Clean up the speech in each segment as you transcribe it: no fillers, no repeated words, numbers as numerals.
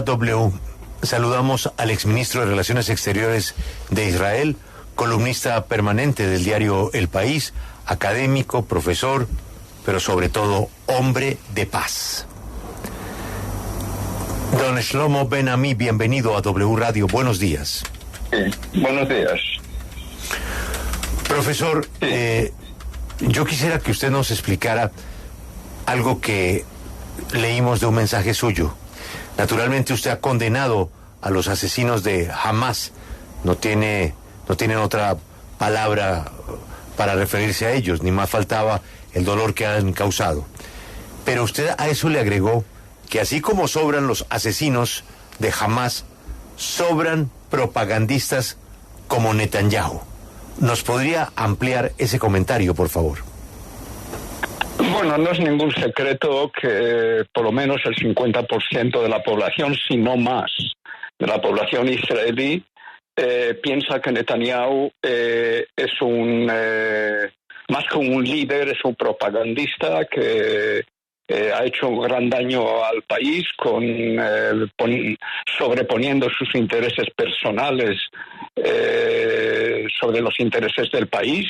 W. Saludamos al exministro de Relaciones Exteriores de Israel, columnista permanente del diario El País, académico, profesor, pero sobre todo hombre de paz. Don Shlomo Ben-Ami, bienvenido a W Radio. Buenos días. Buenos días. Profesor, yo quisiera que usted nos explicara algo que leímos de un mensaje suyo. Naturalmente usted ha condenado a los asesinos de Hamas. No tienen otra palabra para referirse a ellos, ni más faltaba el dolor que han causado. Pero usted a eso le agregó que así como sobran los asesinos de Hamas, sobran propagandistas como Netanyahu. ¿Nos podría ampliar ese comentario, por favor? Bueno, no es ningún secreto que por lo menos el 50% de la población, si no más, de la población israelí piensa que Netanyahu es más que un líder, es un propagandista que ha hecho un gran daño al país sobreponiendo sus intereses personales sobre los intereses del país.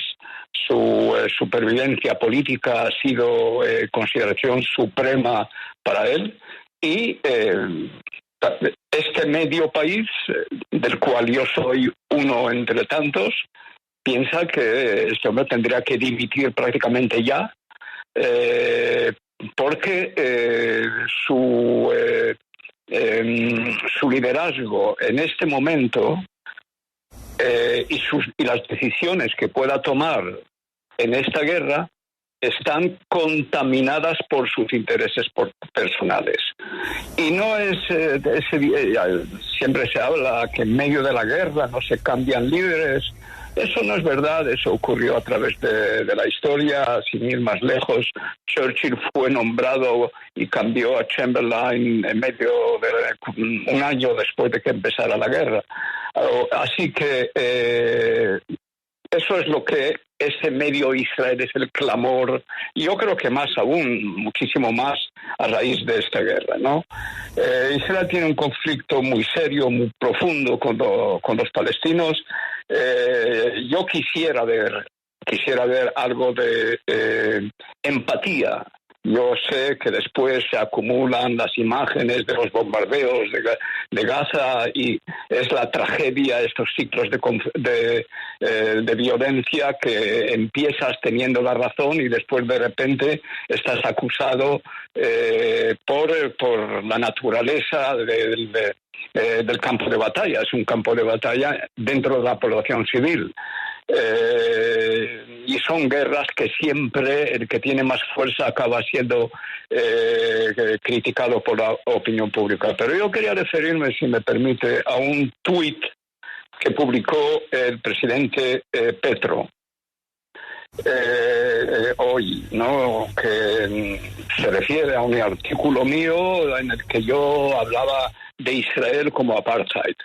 Su supervivencia política ha sido consideración suprema para él y este medio país, del cual yo soy uno entre tantos, piensa que este hombre tendría que dimitir prácticamente ya, porque su liderazgo en este momento y las decisiones que pueda tomar en esta guerra están contaminadas por sus intereses personales. Y no es... siempre se habla que en medio de la guerra no se cambian líderes. Eso no es verdad, eso ocurrió a través de la historia, sin ir más lejos. Churchill fue nombrado y cambió a Chamberlain en medio de un año después de que empezara la guerra. Así que eso es lo que ese medio Israel es el clamor, y yo creo que más aún, muchísimo más a raíz de esta guerra, ¿no? Israel tiene un conflicto muy serio, muy profundo con los palestinos. Yo quisiera ver algo de empatía. Yo sé que después se acumulan las imágenes de los bombardeos de Gaza y es la tragedia, estos ciclos de violencia que empiezas teniendo la razón y después de repente estás acusado por la naturaleza del campo de batalla. Es un campo de batalla dentro de la población civil. Y son guerras que siempre el que tiene más fuerza acaba siendo criticado por la opinión pública. Pero yo quería referirme, si me permite, a un tuit que publicó el presidente Petro hoy, ¿no? Que se refiere a un artículo mío en el que yo hablaba de Israel como apartheid.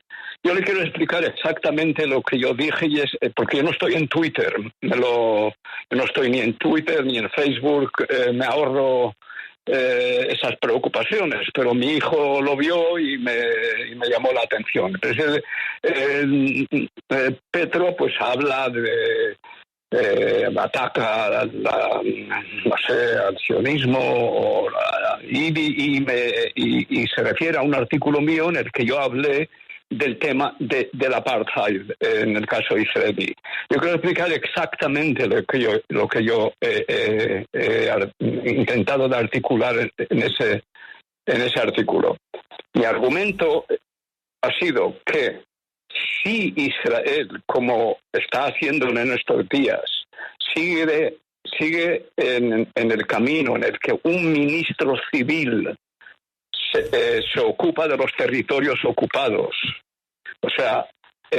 Yo le quiero explicar exactamente lo que yo dije, y es porque yo no estoy en Twitter, no estoy ni en Twitter ni en Facebook, me ahorro esas preocupaciones, pero mi hijo lo vio y me llamó la atención. Entonces, Petro pues habla ataca al sionismo y se refiere a un artículo mío en el que yo hablé del tema del apartheid en el caso israelí. Yo quiero explicar exactamente lo que yo he intentado de articular en ese artículo. Mi argumento ha sido que si Israel, como está haciendo en estos días, sigue en el camino en el que un ministro civil se ocupa de los territorios ocupados, o sea,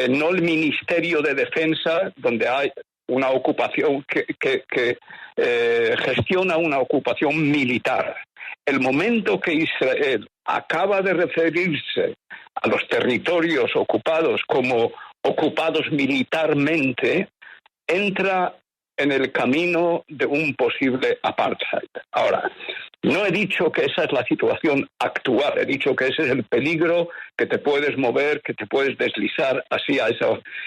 no el Ministerio de Defensa, donde hay una ocupación que gestiona una ocupación militar. El momento que Israel acaba de referirse a los territorios ocupados como ocupados militarmente, entra en el camino de un posible apartheid. Ahora, no he dicho que esa es la situación actual, he dicho que ese es el peligro, que te puedes mover, que te puedes deslizar hacia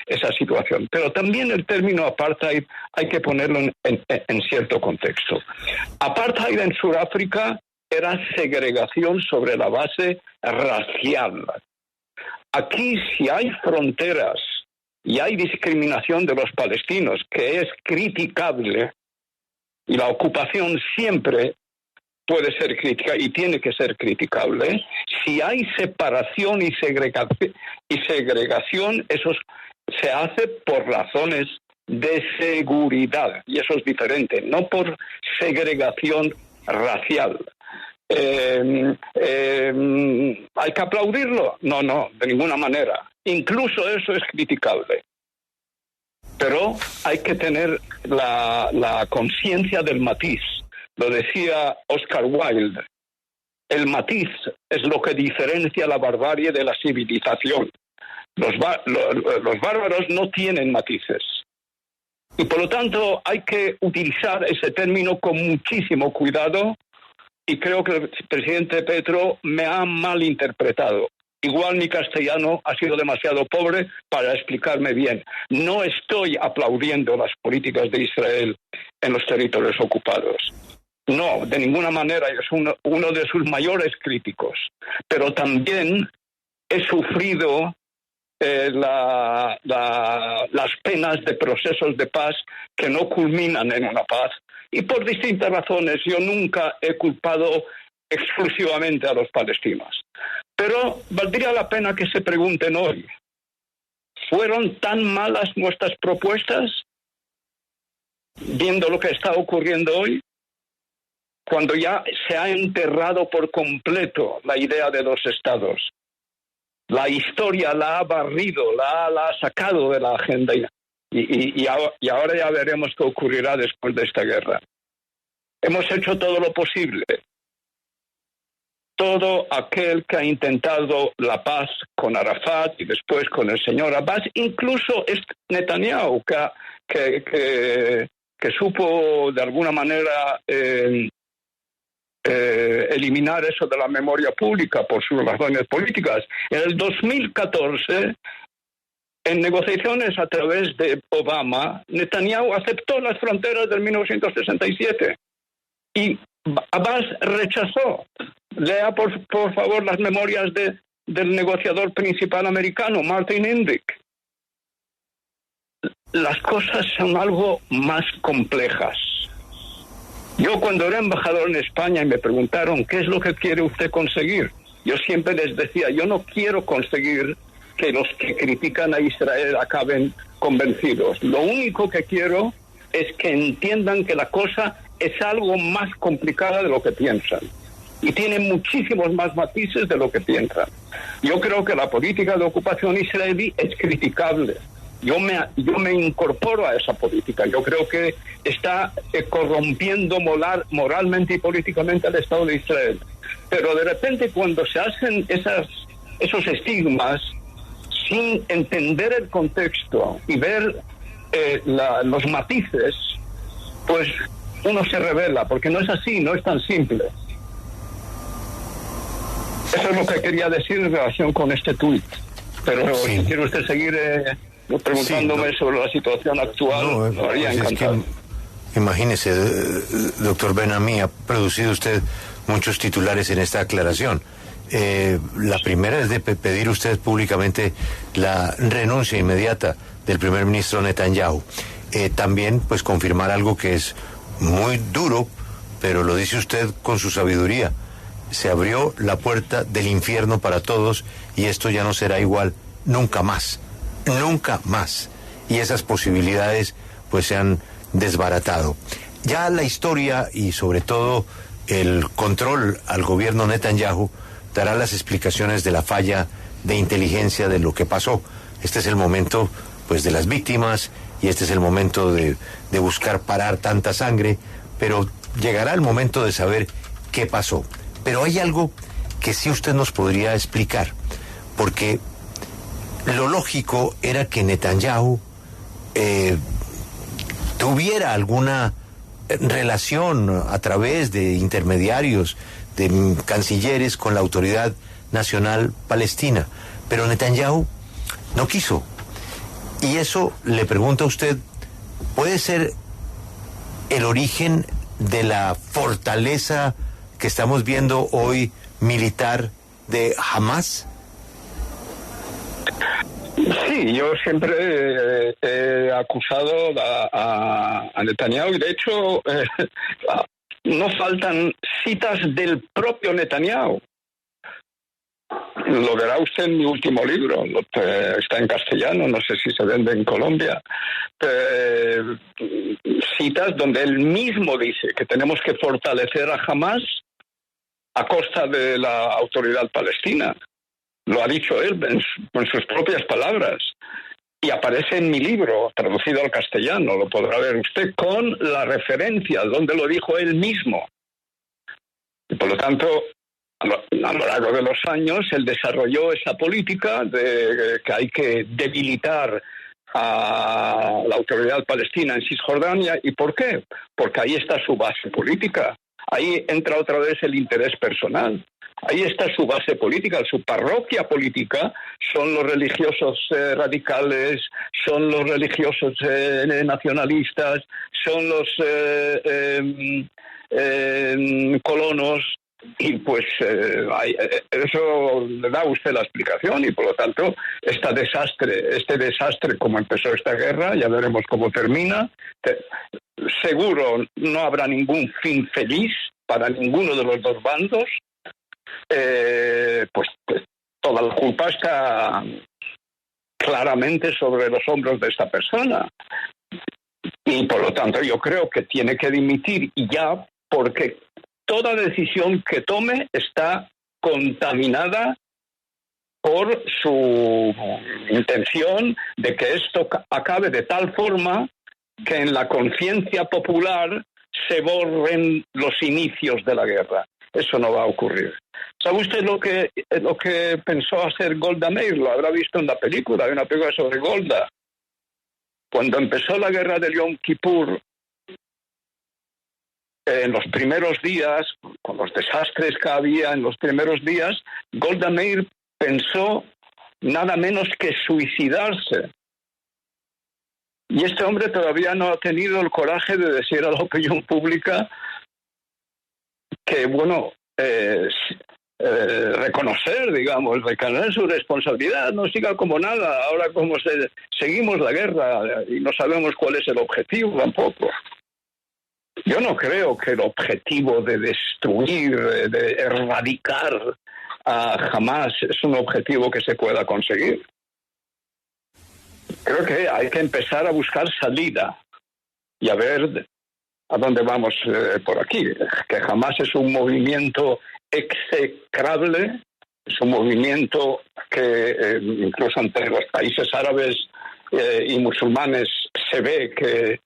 esa situación. Pero también el término apartheid hay que ponerlo en cierto contexto. Apartheid en Sudáfrica era segregación sobre la base racial. Aquí, si hay fronteras y hay discriminación de los palestinos, que es criticable, y la ocupación siempre puede ser crítica y tiene que ser criticable, si hay separación y segregación, eso se hace por razones de seguridad, y eso es diferente, no por segregación racial. ¿Hay que aplaudirlo? No, de ninguna manera. Incluso eso es criticable. Pero hay que tener la conciencia del matiz. Lo decía Oscar Wilde. El matiz es lo que diferencia la barbarie de la civilización. Los bárbaros no tienen matices. Y por lo tanto hay que utilizar ese término con muchísimo cuidado, y creo que el presidente Petro me ha malinterpretado. Igual mi castellano ha sido demasiado pobre para explicarme bien. No estoy aplaudiendo las políticas de Israel en los territorios ocupados. No, de ninguna manera, es uno de sus mayores críticos. Pero también he sufrido las penas de procesos de paz que no culminan en una paz. Y por distintas razones yo nunca he culpado exclusivamente a los palestinos. Pero valdría la pena que se pregunten hoy, ¿fueron tan malas nuestras propuestas, viendo lo que está ocurriendo hoy? Cuando ya se ha enterrado por completo la idea de dos estados. La historia la ha barrido, la ha sacado de la agenda. Y ahora ya veremos qué ocurrirá después de esta guerra. Hemos hecho todo lo posible. Todo aquel que ha intentado la paz con Arafat y después con el señor Abbas, incluso Netanyahu, que supo de alguna manera eliminar eso de la memoria pública por sus razones políticas. En el 2014, en negociaciones a través de Obama, Netanyahu aceptó las fronteras del 1967 y Abbas rechazó. Lea por favor las memorias del negociador principal americano, Martin Indyk. Las cosas son algo más complejas. Yo cuando era embajador en España y me preguntaron ¿qué es lo que quiere usted conseguir? Yo siempre les decía, yo no quiero conseguir que los que critican a Israel acaben convencidos. Lo único que quiero es que entiendan que la cosa es algo más complicada de lo que piensan. Y tiene muchísimos más matices de lo que piensan. Yo creo que la política de ocupación israelí es criticable. Yo me incorporo a esa política. Yo creo que está corrompiendo moralmente y políticamente al Estado de Israel. Pero de repente cuando se hacen esos estigmas sin entender el contexto y ver los matices, pues uno se revela, porque no es así, no es tan simple. Eso es lo que quería decir en relación con este tuit. Pero si quiere usted seguir preguntándome sobre la situación actual, lo haría encantado. Es que, imagínese, doctor Ben-Ami, ha producido usted muchos titulares en esta aclaración. La primera es de pedir usted públicamente la renuncia inmediata del primer ministro Netanyahu. También, pues, confirmar algo que es muy duro, pero lo dice usted con su sabiduría. Se abrió la puerta del infierno para todos y esto ya no será igual nunca más. Nunca más. Y esas posibilidades pues se han desbaratado. Ya la historia y sobre todo el control al gobierno Netanyahu dará las explicaciones de la falla de inteligencia de lo que pasó. Este es el momento pues de las víctimas y este es el momento de buscar parar tanta sangre, pero llegará el momento de saber qué pasó. Pero hay algo que sí usted nos podría explicar, porque lo lógico era que Netanyahu tuviera alguna relación a través de intermediarios, de cancilleres con la Autoridad Nacional Palestina. Pero Netanyahu no quiso. Y eso, le pregunto a usted, ¿puede ser el origen de la fortaleza que estamos viendo hoy militar de Hamas? Sí, yo siempre he acusado a Netanyahu y de hecho no faltan citas del propio Netanyahu. Lo verá usted en mi último libro, está en castellano, no sé si se vende en Colombia. Citas donde él mismo dice que tenemos que fortalecer a Hamas a costa de la autoridad palestina. Lo ha dicho él con sus propias palabras. Y aparece en mi libro, traducido al castellano, lo podrá ver usted, con la referencia donde lo dijo él mismo. Y por lo tanto, a lo largo de los años, él desarrolló esa política de que hay que debilitar a la autoridad palestina en Cisjordania. ¿Y por qué? Porque ahí está su base política. Ahí entra otra vez el interés personal. Ahí está su base política, su parroquia política. Son los religiosos radicales, son los religiosos nacionalistas, son los colonos. Y pues eso le da a usted la explicación y por lo tanto este desastre como empezó esta guerra, ya veremos cómo termina. Seguro no habrá ningún fin feliz para ninguno de los dos bandos. Pues toda la culpa está claramente sobre los hombros de esta persona y por lo tanto yo creo que tiene que dimitir y ya, porque toda decisión que tome está contaminada por su intención de que esto acabe de tal forma que en la conciencia popular se borren los inicios de la guerra. Eso no va a ocurrir. ¿Sabe usted lo que pensó hacer Golda Meir? Lo habrá visto en la película, hay una película sobre Golda. Cuando empezó la guerra de Yom Kippur, en los primeros días, con los desastres que había en los primeros días, Golda Meir pensó nada menos que suicidarse. Y este hombre todavía no ha tenido el coraje de decir a la opinión pública que, bueno, reconocer, digamos, reconocer su responsabilidad, no siga como nada, ahora como seguimos la guerra y no sabemos cuál es el objetivo tampoco. Yo no creo que el objetivo de destruir, de erradicar a Hamas es un objetivo que se pueda conseguir. Creo que hay que empezar a buscar salida y a ver a dónde vamos por aquí. Que Hamas es un movimiento execrable, es un movimiento que incluso entre los países árabes y musulmanes se ve que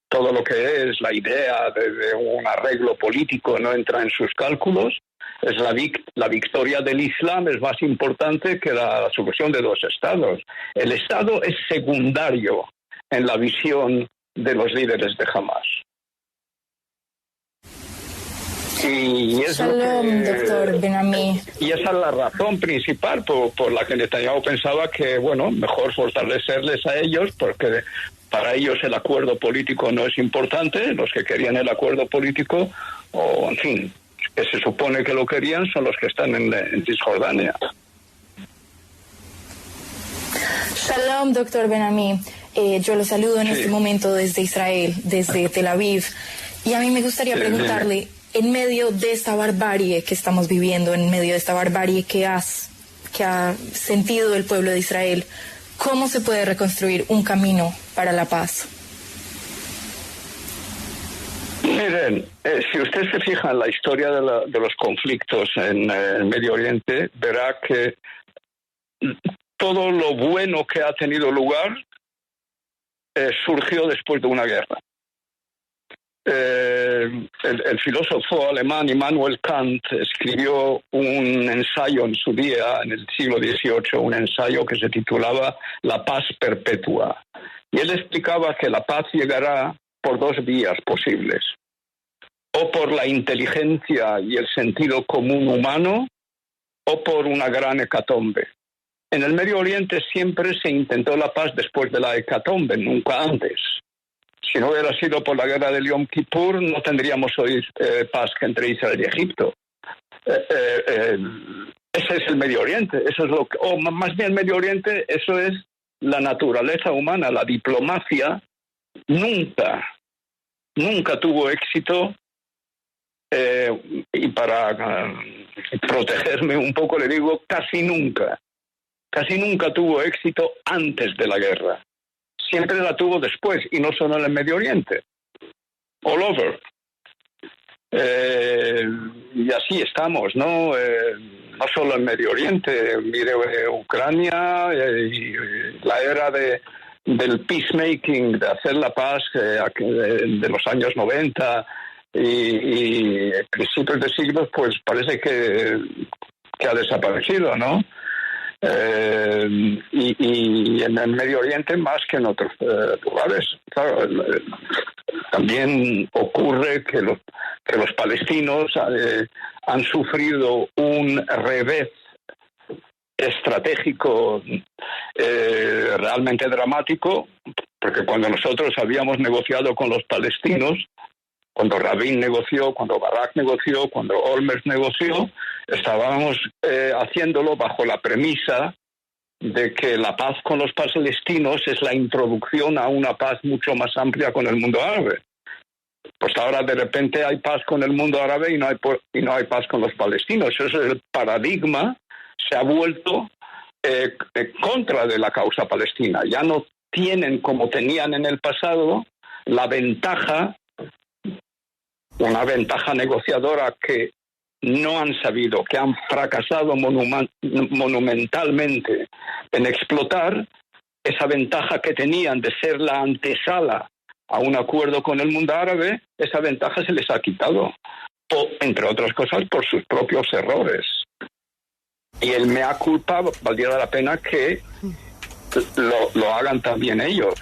todo lo que es la idea de un arreglo político no entra en sus cálculos. Es la victoria del Islam es más importante que la solución de dos estados. El Estado es secundario en la visión de los líderes de Hamas. Y es doctor Ben-Ami. Y esa es la razón principal por la que Netanyahu pensaba que, bueno, mejor fortalecerles a ellos, porque para ellos el acuerdo político no es importante. Los que querían el acuerdo político, o en fin, que se supone que lo querían, son los que están en Cisjordania. Shalom, doctor Ben-Ami. Yo lo saludo en este momento desde Israel, desde Tel Aviv. Y a mí me gustaría preguntarle, en medio de esta barbarie que estamos viviendo, en medio de esta barbarie que ha sentido el pueblo de Israel, ¿cómo se puede reconstruir un camino para la paz? Miren, si usted se fija en la historia de los conflictos en el Medio Oriente, verá que todo lo bueno que ha tenido lugar surgió después de una guerra. El filósofo alemán Immanuel Kant escribió un ensayo en su día, en el siglo XVIII, un ensayo que se titulaba La paz perpetua. Y él explicaba que la paz llegará por dos vías posibles, o por la inteligencia y el sentido común humano, o por una gran hecatombe. En el Medio Oriente siempre se intentó la paz después de la hecatombe, nunca antes. Si no hubiera sido por la guerra del Yom Kippur, no tendríamos hoy paz entre Israel y Egipto. Ese es el Medio Oriente, eso es lo que, o más bien Medio Oriente, eso es la naturaleza humana. La diplomacia nunca tuvo éxito, y para protegerme un poco le digo casi nunca tuvo éxito antes de la guerra. Siempre la tuvo después, y no solo en el Medio Oriente, all over. Y así estamos, ¿no? No solo en Medio Oriente, mire Ucrania, y la era del peacemaking, de hacer la paz de los años 90 y principios de siglos, pues parece que ha desaparecido, ¿no? Y en el Medio Oriente más que en otros lugares. Claro, también ocurre que los palestinos han sufrido un revés estratégico realmente dramático, porque cuando nosotros habíamos negociado con los palestinos, cuando Rabin negoció, cuando Barak negoció, cuando Olmert negoció, estábamos haciéndolo bajo la premisa de que la paz con los palestinos es la introducción a una paz mucho más amplia con el mundo árabe. Pues ahora de repente hay paz con el mundo árabe y no hay paz con los palestinos. Eso es el paradigma, se ha vuelto contra de la causa palestina. Ya no tienen, como tenían en el pasado, la ventaja, una ventaja negociadora que no han sabido, que han fracasado monumentalmente en explotar, esa ventaja que tenían de ser la antesala a un acuerdo con el mundo árabe, esa ventaja se les ha quitado, entre otras cosas por sus propios errores. Y el mea culpa valdría la pena que lo hagan también ellos.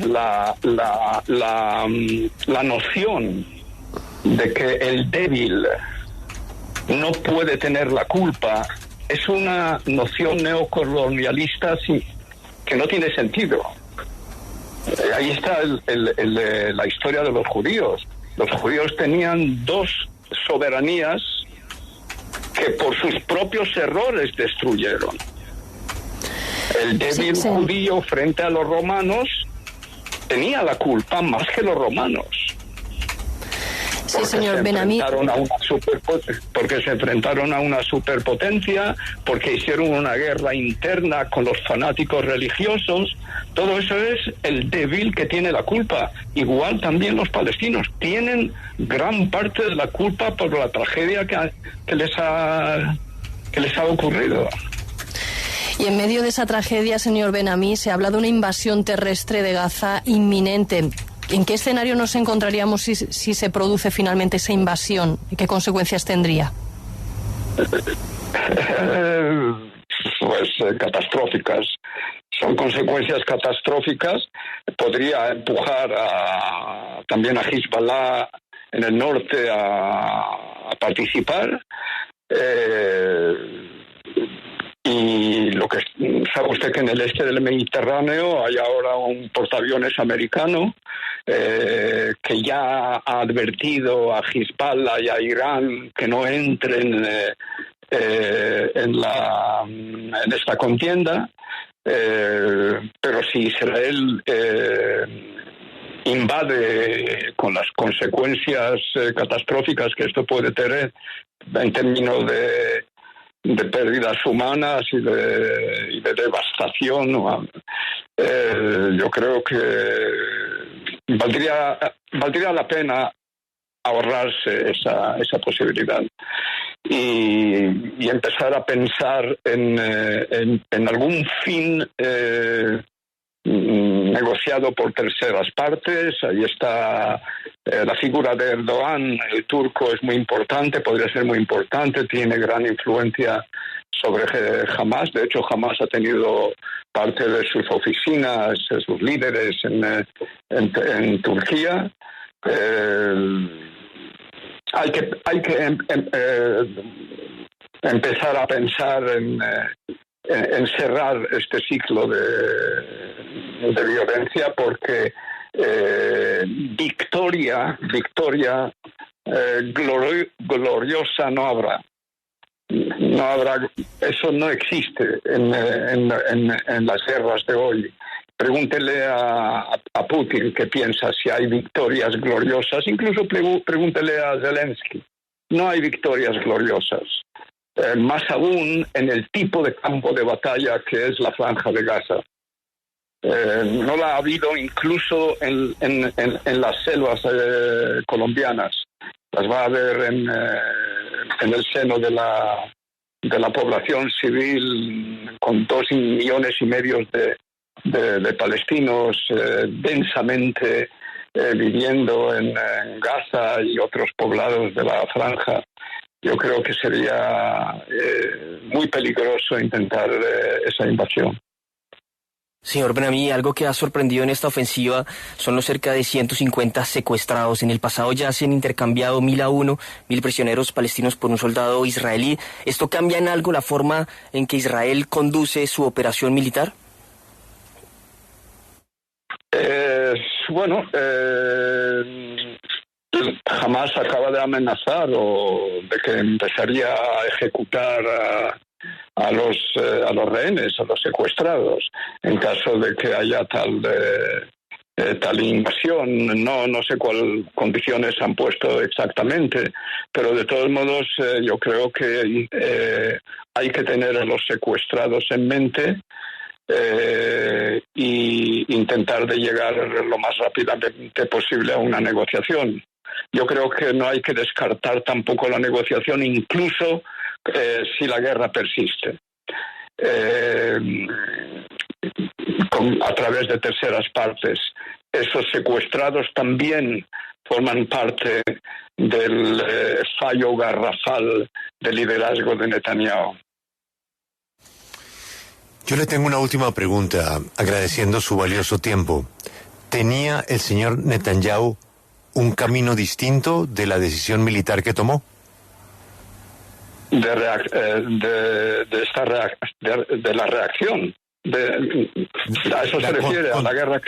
La noción de que el débil no puede tener la culpa es una noción neocolonialista que no tiene sentido. Ahí está la historia de los judíos. Los judíos tenían dos soberanías que por sus propios errores destruyeron. El débil judío frente a los romanos tenía la culpa más que los romanos. Sí, señor Ben-Ami. Porque se enfrentaron a una superpotencia, porque hicieron una guerra interna con los fanáticos religiosos. Todo eso es el débil que tiene la culpa. Igual también los palestinos tienen gran parte de la culpa por la tragedia que les ha ocurrido. Y en medio de esa tragedia, señor Ben-Ami, se habla de una invasión terrestre de Gaza inminente. ¿En qué escenario nos encontraríamos si se produce finalmente esa invasión? ¿Y qué consecuencias tendría? Pues catastróficas. Son consecuencias catastróficas. Podría empujar también a Hezbollah en el norte a participar. Y lo que sabe usted que en el este del Mediterráneo hay ahora un portaaviones americano que ya ha advertido a Hezbollah y a Irán que no entren en esta contienda, pero si Israel invade con las consecuencias catastróficas que esto puede tener en términos de pérdidas humanas y de devastación, ¿no? Yo creo que valdría la pena ahorrarse esa posibilidad y empezar a pensar en algún fin negociado por terceras partes. Ahí está la figura de Erdogan, el turco, es muy importante, podría ser muy importante, tiene gran influencia sobre Hamas. De hecho, Hamas ha tenido parte de sus oficinas, sus líderes en Turquía. Hay que empezar a pensar en cerrar este ciclo de violencia, porque victoria gloriosa no habrá. Eso no existe en las guerras de hoy. Pregúntele a Putin qué piensa, si hay victorias gloriosas. Incluso pregúntele a Zelensky. No hay victorias gloriosas. Más aún en el tipo de campo de batalla que es la Franja de Gaza. No la ha habido incluso en las selvas colombianas. Las va a haber en el seno de la población civil, con 2,5 millones de palestinos densamente viviendo en Gaza y otros poblados de la Franja. Yo creo que sería muy peligroso intentar esa invasión. Señor Ben-Ami, algo que ha sorprendido en esta ofensiva son los cerca de 150 secuestrados. En el pasado ya se han intercambiado 1.000 prisioneros palestinos por un soldado israelí. ¿Esto cambia en algo la forma en que Israel conduce su operación militar? Jamás acaba de amenazar o de que empezaría a ejecutar a los rehenes, a los secuestrados, en caso de que haya tal invasión. No sé cuáles condiciones han puesto exactamente, pero de todos modos yo creo que hay que tener a los secuestrados en mente y intentar de llegar lo más rápidamente posible a una negociación. Yo creo que no hay que descartar tampoco la negociación, incluso si la guerra persiste, a través de terceras partes. Esos secuestrados también forman parte del fallo garrafal de liderazgo de Netanyahu. Yo le tengo una última pregunta, agradeciendo su valioso tiempo. ¿Tenía el señor Netanyahu un camino distinto de la decisión militar que tomó? De la reacción. ¿A eso se refiere? ¿A la guerra?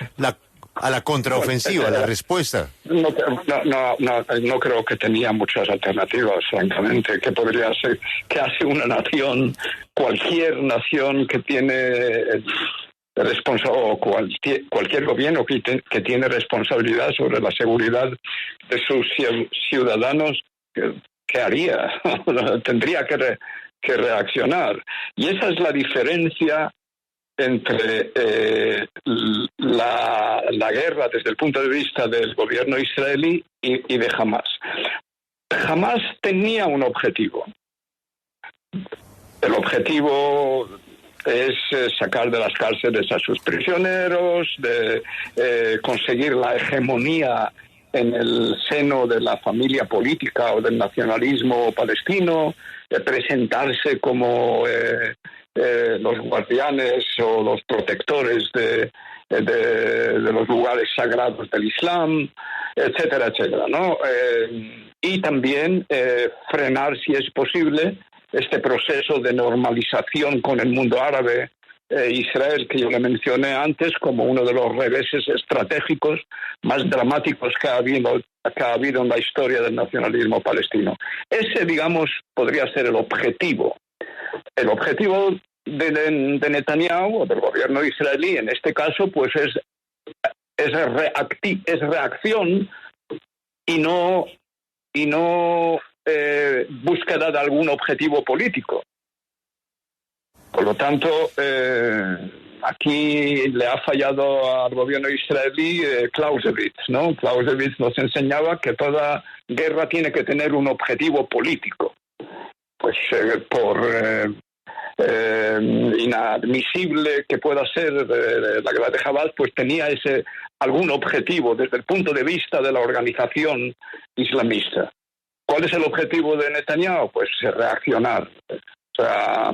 A la contraofensiva, a la respuesta. No creo que tenía muchas alternativas, francamente. ¿Qué podría ser? ¿Qué hace una nación, cualquier nación que tiene o cualquier gobierno que tiene responsabilidad sobre la seguridad de sus ciudadanos? ¿Qué haría? Tendría que reaccionar. Y esa es la diferencia entre la guerra desde el punto de vista del gobierno israelí y de Hamas. Hamas tenía un objetivo. El objetivo es sacar de las cárceles a sus prisioneros, de conseguir la hegemonía en el seno de la familia política o del nacionalismo palestino, de presentarse como los guardianes o los protectores de los lugares sagrados del Islam, etcétera, etcétera, ¿no? Y también frenar, si es posible, este proceso de normalización con el mundo árabe, Israel, que yo le mencioné antes como uno de los reveses estratégicos más dramáticos que ha habido en la historia del nacionalismo palestino. Ese, digamos, podría ser el objetivo. El objetivo de Netanyahu, o del gobierno israelí, en este caso, pues es reacción y no búsqueda de algún objetivo político. Por lo tanto, aquí le ha fallado al gobierno israelí Clausewitz, ¿no? Clausewitz nos enseñaba que toda guerra tiene que tener un objetivo político. Pues por inadmisible que pueda ser la guerra de Hamas, pues tenía algún objetivo desde el punto de vista de la organización islamista. ¿Cuál es el objetivo de Netanyahu? Pues reaccionar. O sea,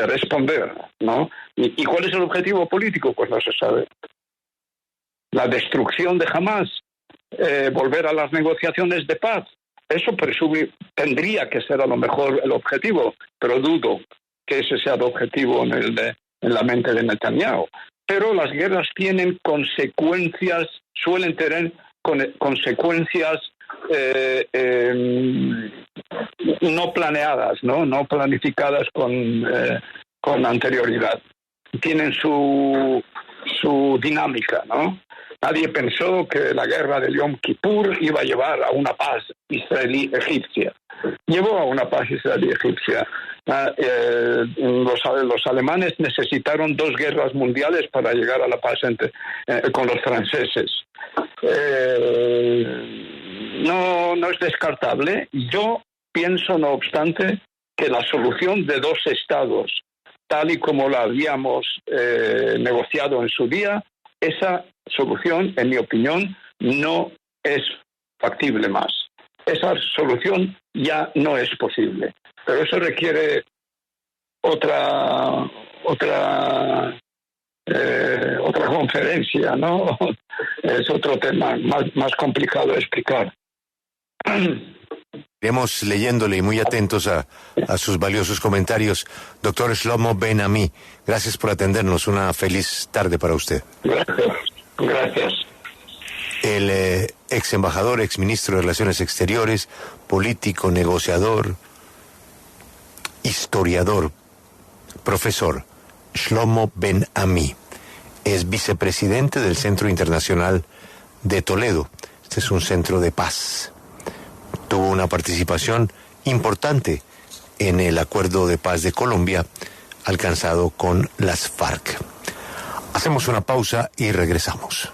responder, ¿no? ¿Y cuál es el objetivo político? Pues no se sabe. La destrucción de Hamás, volver a las negociaciones de paz. Eso tendría que ser a lo mejor el objetivo, pero dudo que ese sea el objetivo en la mente de Netanyahu. Pero las guerras tienen consecuencias, suelen tener consecuencias no planeadas, no planificadas con anterioridad. Tienen su dinámica, ¿no? Nadie pensó que la guerra de Yom Kippur iba a llevar a una paz israelí-egipcia. Llevó a una paz israelí-egipcia. Los alemanes necesitaron 2 guerras mundiales para llegar a la paz con los franceses. No es descartable. Yo pienso, no obstante, que la solución de 2 estados, tal y como la habíamos negociado en su día, esa solución, en mi opinión, no es factible más. Esa solución ya no es posible. Pero eso requiere otra conferencia, ¿no? Es otro tema más complicado de explicar. Iremos leyéndole y muy atentos a sus valiosos comentarios. Doctor Shlomo Ben-Ami, gracias por atendernos. Una feliz tarde para usted. Gracias. El ex embajador, ex ministro de Relaciones Exteriores, político, negociador, historiador, profesor Shlomo Ben-Ami, es vicepresidente del Centro Internacional de Toledo. Este es un centro de paz. Tuvo una participación importante en el acuerdo de paz de Colombia alcanzado con las FARC. Hacemos una pausa y regresamos.